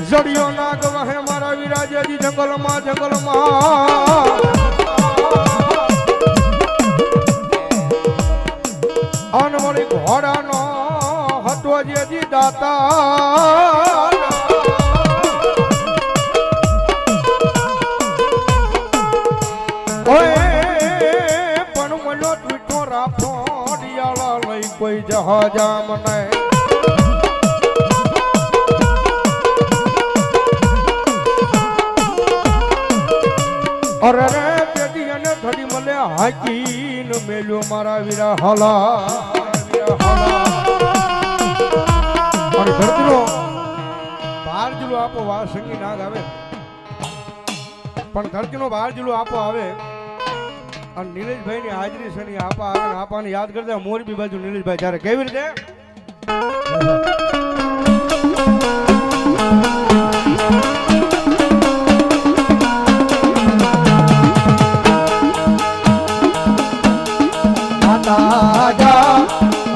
જડિયો નાગ વહે મારા વિરાજજી જંગલમાં અનવળી ઘોડાનો હતો જેજી દાતા પણ મળ્યો ટ્વીટો રાખો ડિયાળા લઈ કોઈ જહાજા મને અરે રે પેટી અને ઘડી મળે હાકીન મેલ્યો મારા વીરા હલા અને ધરતીનો બહાર જુલો આપો વા સંગી નાગ આવે પણ ધરતીનો બહાર જુલો આપો આવે અને નીલેશભાઈ ની હાજરી છે ની આપા આવે આપાને યાદ કરતા મોરબી બાજુ નીલેશભાઈ જ્યારે કેવી રીતે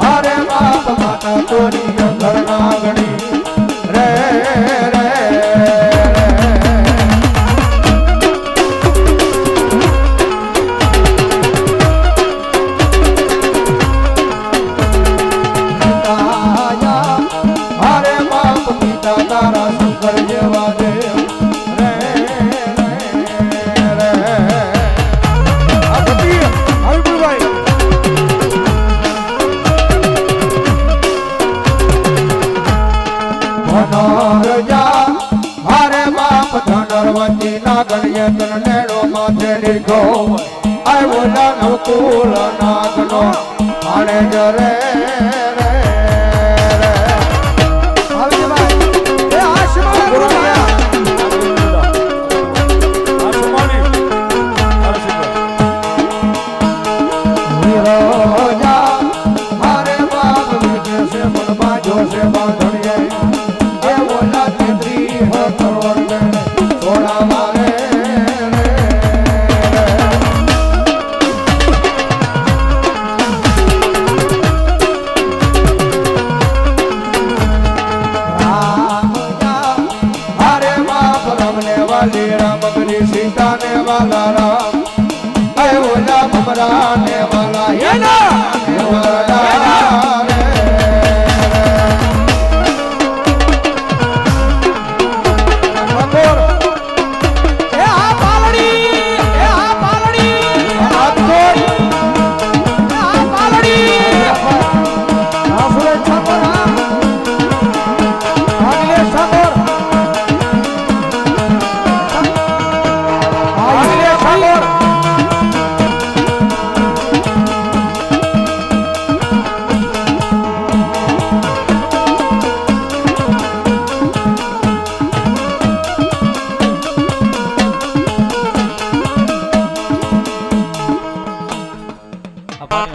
અરે બાપ માતા તોરી ઘર નાગણી રે રે અરે બાપ પિતા તારા શંકર જેવા દેવ રે રે રે ભાઈ ધનરજા હરે બાપ ધનરવતી નાગણ્ય તન નેડો માથે લીધો આવ્યો દાનવ કુલ નાગનો આણે જરે રે રે આવજે ભાઈ એ આશમાન બોલ્યા આશમાની વીરોજા હરે બાપ વિજે સે મન બાજો સે બાંધણીએ सीता ने वाला राम अय ओला भमरा ने वाला ये ना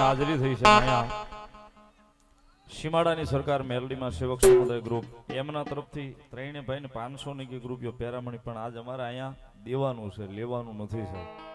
હાજરી થઈ છે અહીંયા સીમાડાની સરકાર મેલડીમાં સેવક સમુદાય ગ્રુપ એમના તરફથી ત્રણે ભાઈને 500 ની ગ્રુપ પેરામણી પણ આજ અમારે અહીંયા દેવાનું છે લેવાનું નથી સાહેબ